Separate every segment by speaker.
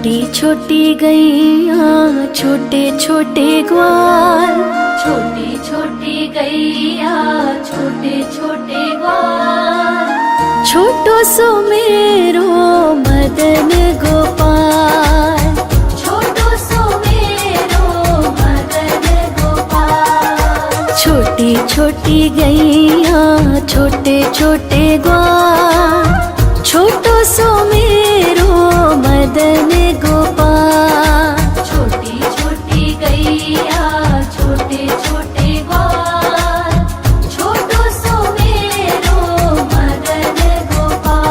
Speaker 1: छोटी छोटी गैया छोटे छोटे ग्वाल,
Speaker 2: छोटी छोटी गैया छोटे छोटे ग्वाल,
Speaker 1: छोटो सो मेरो मदन गोपाल,
Speaker 2: छोटो सो मेरो मदन गोपाल।
Speaker 1: छोटी छोटी गैया छोटे छोटे ग्वाल, छोटो सो मेरो मदन गोपाल।
Speaker 2: छोटी छोटी गैया छोटे छोटे ग्वाल, छोटो सो मेरो मदन गोपाल।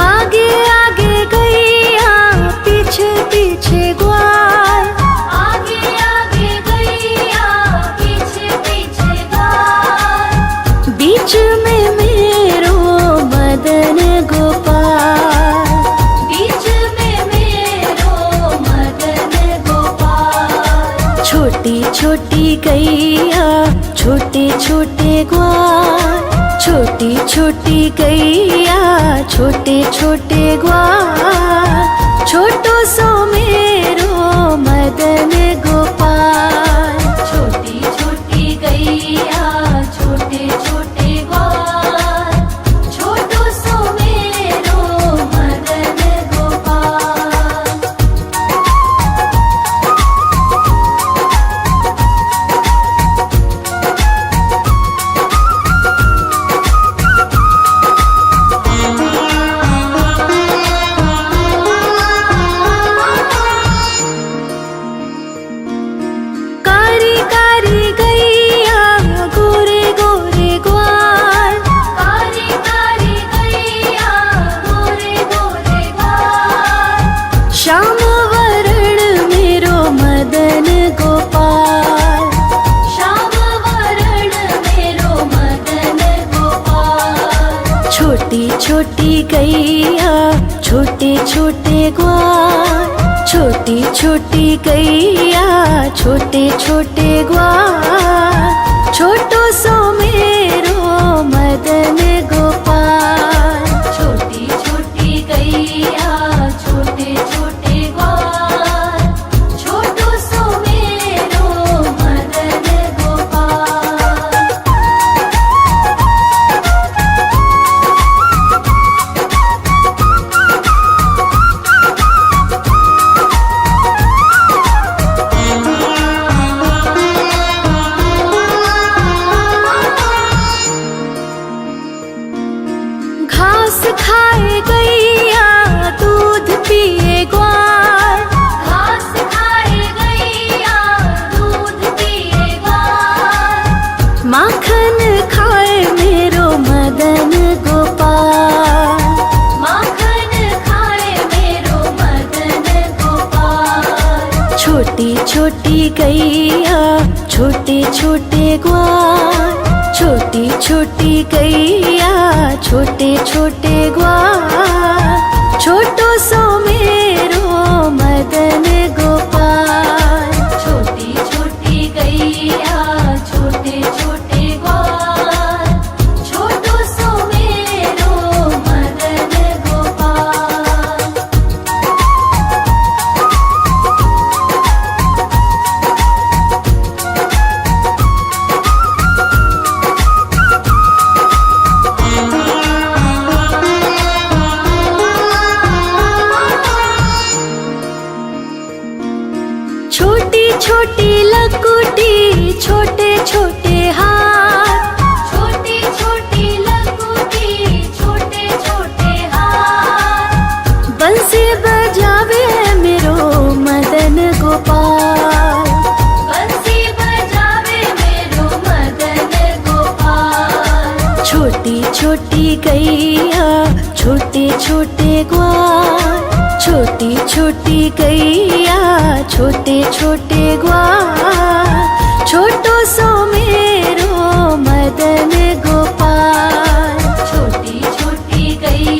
Speaker 1: आगे आगे गैया पीछे पीछे ग्वाल,
Speaker 2: आगे आगे गैया पीछे पीछे ग्वाल,
Speaker 1: बीच में मेरो मदन गोपाल।
Speaker 2: बीच में मेरो मदन गोपाल।
Speaker 1: छोटी छोटी गैया छोटे छोटे ग्वाल, छोटी छोटी गैया छोटे छोटे ग्वाल, छोटो सो मेरो मदन गोपाल।
Speaker 2: छोटी छोटी गैया छोटे छोटे ग्वाल, छोटो सो मेरो मदन गोपाल।
Speaker 1: कारी कारी गैया गोरे गोरे ग्वाल,
Speaker 2: कारी कारी गैया गोरे गोरे ग्वाल,
Speaker 1: श्याम वरण मेरो मदन गोपाल।
Speaker 2: श्याम वरण मेरो मदन गोपाल।
Speaker 1: छोटी छोटी गैया छोटे छोटे ग्वाल, छोटी छोटी गैया छोटे छोटे ग्वाल, छोटो सो मेरो मदन गोपाल।
Speaker 2: छोटी छोटी गैया छोटे छोटे ग्वाल, छोटो सो मेरो मदन गोपाल।
Speaker 1: घास खाए गैया दूध पिए ग्वाल,
Speaker 2: घास खाए गैया दूध पिए ग्वाल,
Speaker 1: माखन खाए मेरो मदन गोपाल।
Speaker 2: माखन खाए मेरो मदन गोपाल।
Speaker 1: छोटी छोटी गैया छोटे छोटे ग्वाल, छोटी छोटी गैया छोटे छोटे ग्वाल, छोटो सो मेरो मदन गोपाल।
Speaker 2: छोटी छोटी गैया छोटे छोटे ग्वाल, छोटो सो मेरो मदन गोपाल।
Speaker 1: छोटी छोटी लकुटी छोटे छोटे हाथ,
Speaker 2: छोटी छोटी लकुटी छोटे छोटे हाथ,
Speaker 1: बंसी बजावे मेरो मदन गोपाल।
Speaker 2: बंसी बजावे मेरो मदन गोपाल।
Speaker 1: छोटी छोटी गैया छोटे छोटे ग्वाल, छोटी छोटी गैया छोटे छोटे ग्वाल, छोटो सो मेरो मदन गोपाल।
Speaker 2: छोटी छोटी गैया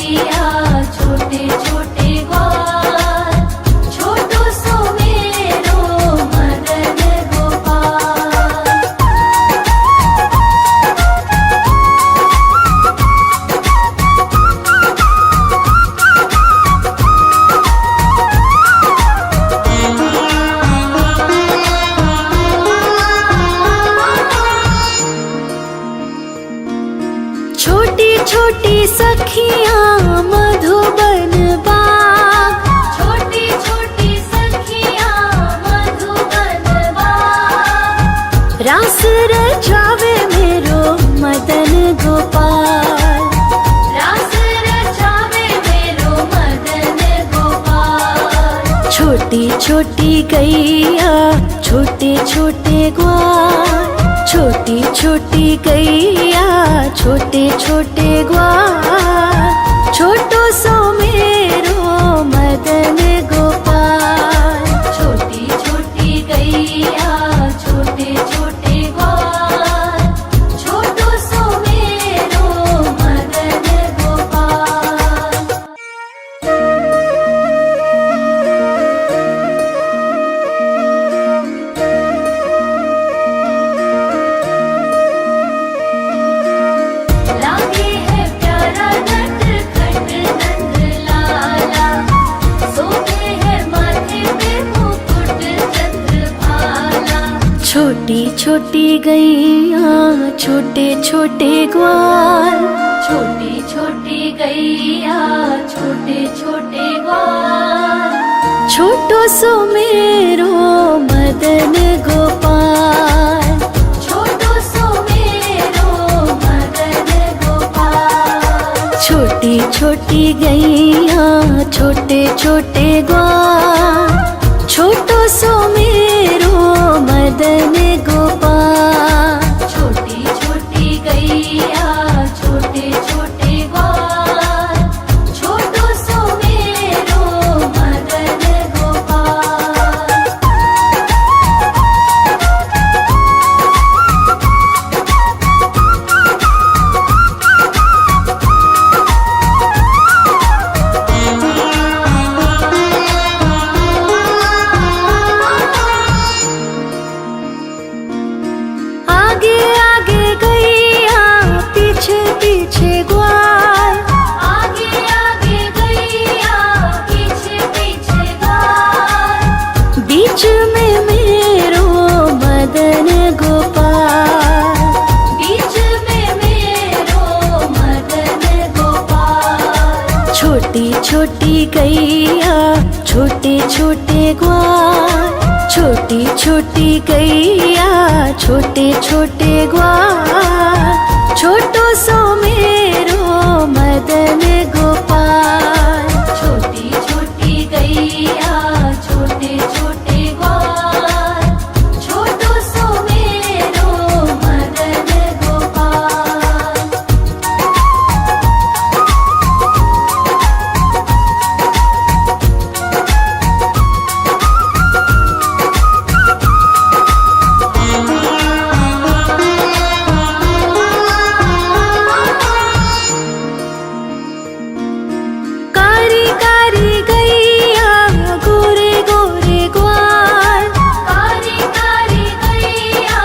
Speaker 1: सखियाँ मधुबन बाग,
Speaker 2: छोटी छोटी सखियाँ मधुबन बाग,
Speaker 1: रास रचावे मेरो मदन गोपाल।
Speaker 2: रास रचावे मेरो मदन गोपाल।
Speaker 1: छोटी छोटी गैया छोटे छोटे ग्वाल, छोटी छोटी गैया छोटे छोटे ग्वाल, छोटो सो मेरो मदन गोपाल।
Speaker 2: छोटी छोटी गैया छोटे छोटे ग्वाल, छोटो सो मेरो मदन गोपाल। लागे है प्यारा नटखट नंद लाला, सोते है माथे पे मुकुट चंद्रभाला।
Speaker 1: छोटी छोटी गैया छोटे छोटे ग्वाल,
Speaker 2: छोटी छोटी गैया छोटे छोटे ग्वाल,
Speaker 1: छोटो सो मेरो मदन गोपाल।
Speaker 2: छोटो सो मेरो मदन गोपाल।
Speaker 1: छोटी छोटी गैया छोटे छोटे ग्वाल, छोटो सो मेरो मदन गोपाल।
Speaker 2: छोटी छोटी गैया छोटे छोटे ग्वाल, छोटो सो मेरो मदन गोपाल।
Speaker 1: आगे आगे गैया पीछे पीछे ग्वाल,
Speaker 2: आगे आगे गैया पीछे पीछे ग्वाल,
Speaker 1: बीच में मेरो मदन गोपाल।
Speaker 2: बीच में मेरो मदन गोपाल।
Speaker 1: छोटी छोटी गैया छोटे छोटे ग्वाल, छोटी छोटी गैया छोटे छोटे ग्वाल, छोटो सो मेरो मदन गोपाल।
Speaker 2: छोटी छोटी गैया छोटे छोटे ग्वाल, छोटो सो मेरो मदन गोपाल।
Speaker 1: कारी कारी गैया गोरे गोरे ग्वाल,
Speaker 2: कारी कारी गैया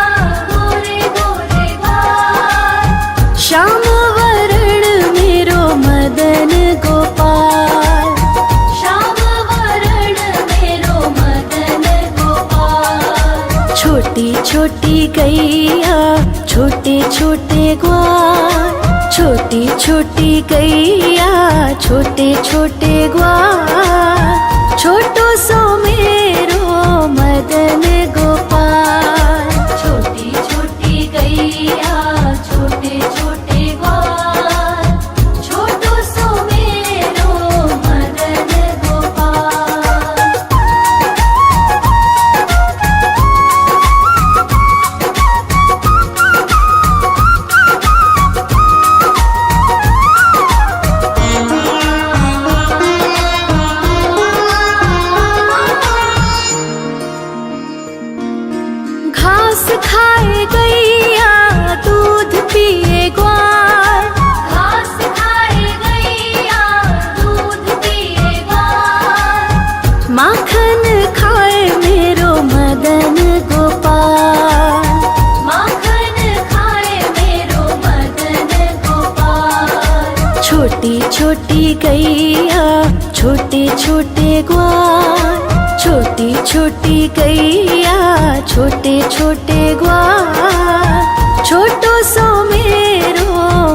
Speaker 2: गोरे गोरे ग्वाल,
Speaker 1: श्याम वरण मेरो मदन गोपाल।
Speaker 2: श्याम वरण मेरो मदन गोपाल।
Speaker 1: छोटी छोटी गैया छोटे छोटे ग्वाल, छोटी छोटी गैया छोटे छोटे ग्वाल, छोटो सो मेरो मदन गोपाल।
Speaker 2: छोटी छोटी गैया छोटे छोटे ग्वाल, छोटो सो मेरो मदन गोपाल।
Speaker 1: घास खाए गैया दूध पिए ग्वाल,
Speaker 2: घास खाए गैया दूध पिए ग्वाल,
Speaker 1: माखन खाए मेरो मदन गोपाल।
Speaker 2: माखन खाए मेरो मदन गोपाल।
Speaker 1: छोटी छोटी गैया छोटे छोटे ग्वाल, छोटी छोटी गैया छोटे छोटे ग्वाल, छोटो सो मेरो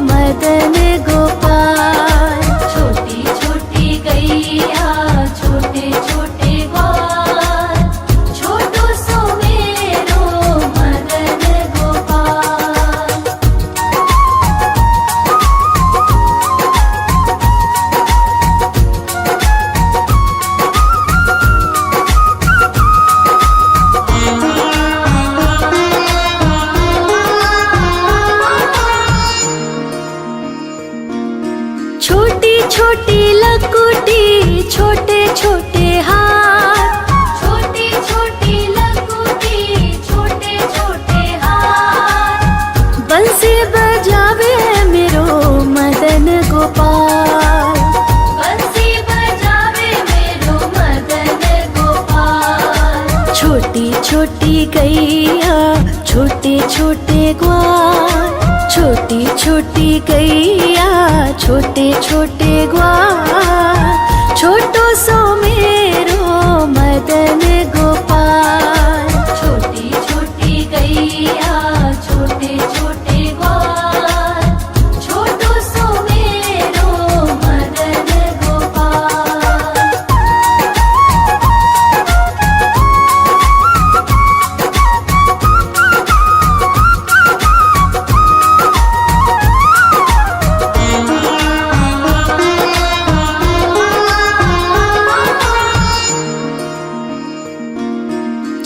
Speaker 1: मदन गोपाल। गैया छोटे छोटे ग्वाल, छोटी छोटी गैया छोटे छोटे ग्वाल, छोटो सो मेरो मदन गोपाल।
Speaker 2: छोटी छोटी गैया छोटे छोटे ग्वाल, छोटो सो मेरो मदन गोपाल।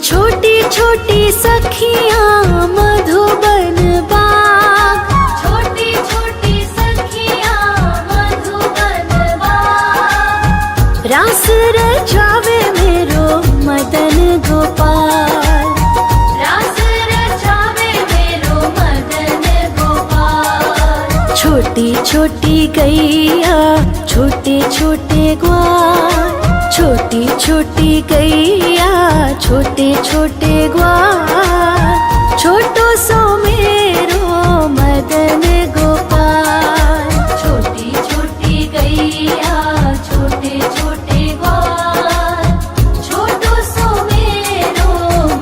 Speaker 1: छोटी छोटी सखियाँ मधुबन बाग,
Speaker 2: छोटी छोटी सखियाँ मधुबन बाग,
Speaker 1: रास रचावे मेरो मदन गोपाल।
Speaker 2: रास रचावे मेरो मदन गोपाल।
Speaker 1: छोटी छोटी गैया छोटे छोटे ग्वाल, छोटी छोटी गैया छोटे छोटे ग्वाल, छोटो सो मेरो मदन गोपाल।
Speaker 2: छोटी छोटी गैया छोटे छोटे ग्वाल, छोटो सो मेरो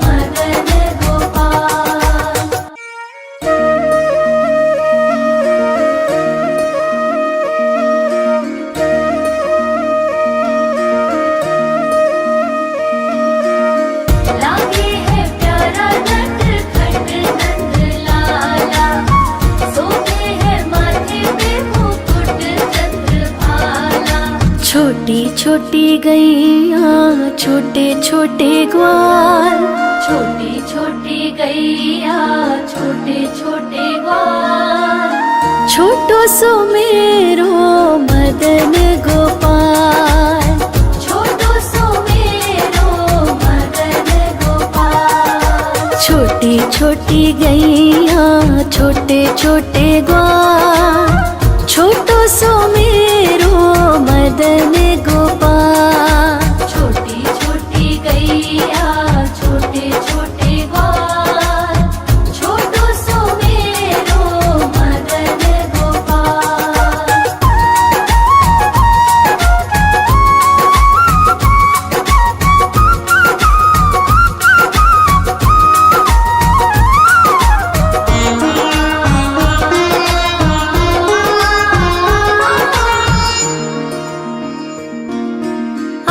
Speaker 2: मदन गोपाल। लागे है प्यारा नटखट नंद लाला, सोते है माथे पे मुकुट चंद्रभाला।
Speaker 1: छोटी छोटी गैया छोटे छोटे ग्वाल,
Speaker 2: छोटी छोटी गैया छोटे छोटे ग्वाल,
Speaker 1: छोटो सो मेरो मदन गोपाल।
Speaker 2: छोटो सो मेरो मदन गोपाल।
Speaker 1: छोटी छोटी गैया छोटे छोटे ग्वाल, छोटो सो मेरो मदन गोपाल।
Speaker 2: छोटी छोटी गैया छोटे छोटे ग्वाल, छोटो सो मेरो मदन गोपाल।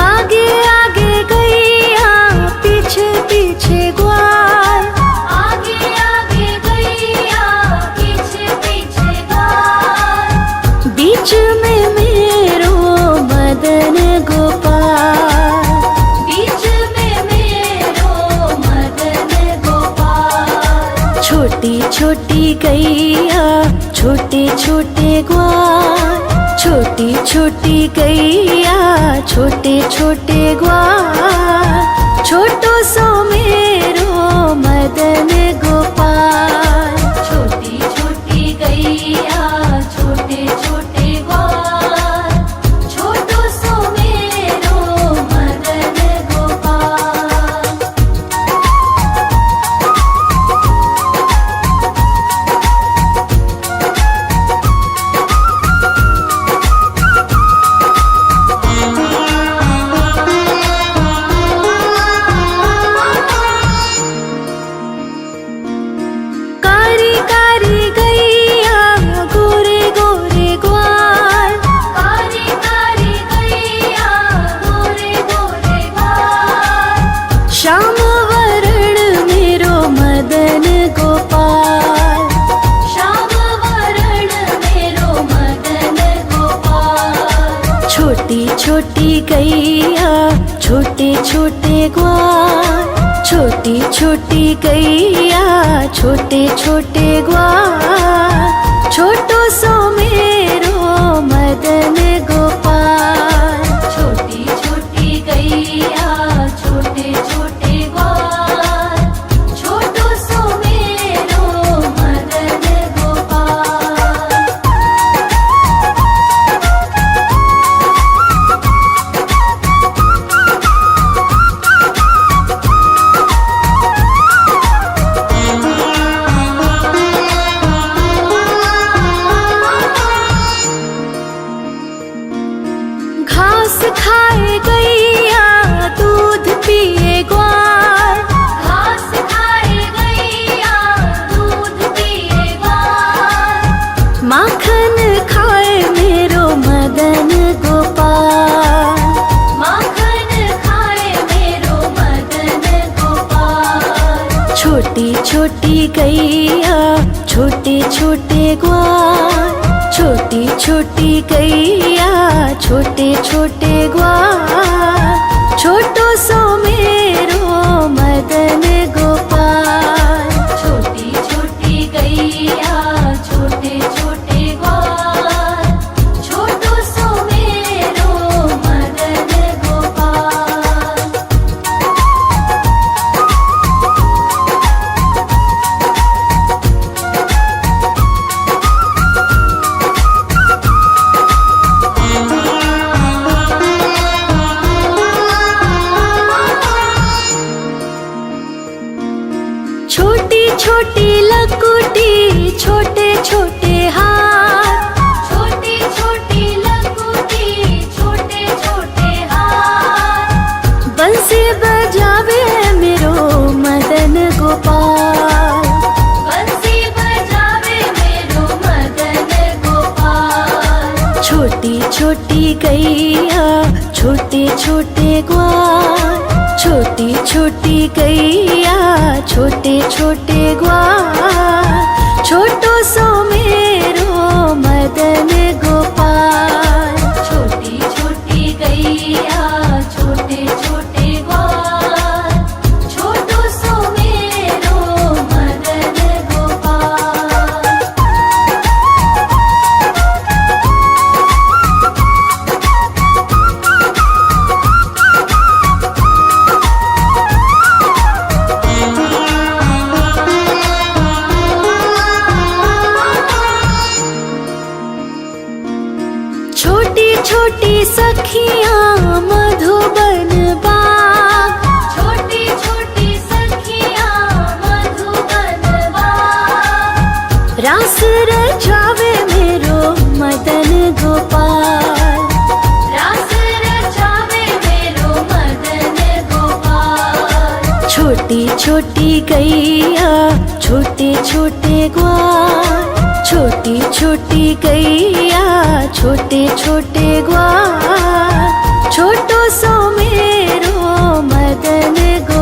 Speaker 1: आगे आगे गैया पीछे पीछे ग्वाल,
Speaker 2: आगे आगे गैया पीछे पीछे ग्वाल,
Speaker 1: बीच में मेरो मदन गोपाल।
Speaker 2: बीच में मेरो मदन गोपाल।
Speaker 1: छोटी छोटी गैया छोटे छोटे ग्वाल, छोटी छोटी गैया छोटे छोटे ग्वाल, छोटो सो मेरो मदन गोपाल।
Speaker 2: छोटी छोटी गैया छोटे छोटे ग्वाल, छोटो सो मेरो मदन गोपाल।
Speaker 1: कारी कारी गैया गोरे गोरे ग्वाल,
Speaker 2: कारी कारी गैया गोरे गोरे ग्वाल,
Speaker 1: श्याम वरण मेरो मदन गोपाल।
Speaker 2: श्याम वरण मेरो मदन गोपाल।
Speaker 1: छोटी छोटी गैया छोटे छोटे ग्वाल, छोटी छोटी गैया छोटे छोटे ग्वाल, छोटो सो मेरो मदन गोपाल।
Speaker 2: छोटी छोटी गैया छोटे छोटे ग्वाल, छोटो सो मेरो मदन गोपाल।
Speaker 1: छोटी छोटी गैया छोटे छोटे ग्वाल, छोटी छोटी गैया छोटे छोटे ग्वाल, छोटो सो मेरो मदन गोपाल।
Speaker 2: छोटी छोटी गैया छोटे छोटे ग्वाल, छोटो सो मेरो मदन गोपाल।
Speaker 1: छोटी छोटी लकुटी छोटे छोटे हाथ,
Speaker 2: छोटी छोटी लकुटी छोटे छोटे हाथ,
Speaker 1: बंसी बजावे मेरो मदन गोपाल।
Speaker 2: बंसी बजावे मेरो मदन गोपाल।
Speaker 1: छोटी छोटी गैया छोटे छोटे ग्वाल, छोटी छोटी गैया छोटे छोटे ग्वाल, छोटो सो मेरो मदन गोपाल।
Speaker 2: छोटी छोटी गैया छोटे छोटे ग्वाल, छोटो सो मेरो मदन गोपाल।
Speaker 1: छोटी छोटी सखियाँ मधुबन बाग,
Speaker 2: छोटी छोटी सखियाँ मधुबन बाग,
Speaker 1: रास रचावे मेरो मदन गोपाल।
Speaker 2: रास रचावे मेरो मदन गोपाल।
Speaker 1: छोटी छोटी गैया छोटे छोटे ग्वाल, छोटी छोटी गैया छोटे छोटे ग्वाल, छोटो सो मेरो मदन गोपाल।